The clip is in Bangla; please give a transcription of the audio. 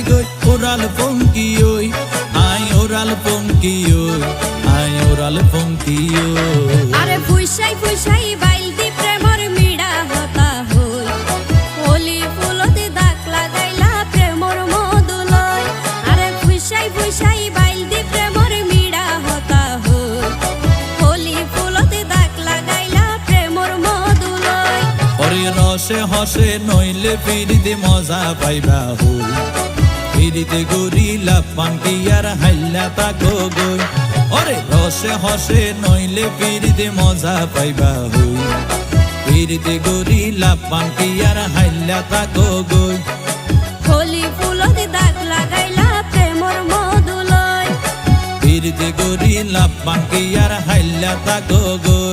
গই ওরাল পঙ্কি ওই আই ওরাল পঙ্কি ওই আই ওরাল পঙ্কি ওই আরে ফুইসাই ফুইসাই বাইল দি প্রেমর মিড়া হতা হই হোলি ফুলতে দাগ লাগাইলা প্রেমর মধুলয় আরে ফুইসাই ফুইসাই বাইল দি প্রেমর মিড়া হতা হই হোলি ফুলতে দাগ লাগাইলা প্রেমর মধুলয় ওরে রসে হসে নইলে ফিরিতে মজা পাইবা হই ফিরিতে গরিলা পান্টি আর হাইলা তাকো গই ওরে রসে হসে নইলে ফিরিতে মজা পাইবা হই ফিরিতে গরিলা পান্টি আর হাইলা তাকো গই হোলি ফুলতে দাগ লাগাইলা প্রেমর মধুলয় ফিরিতে গরিলা পান্টি আর হাইলা তাকো গই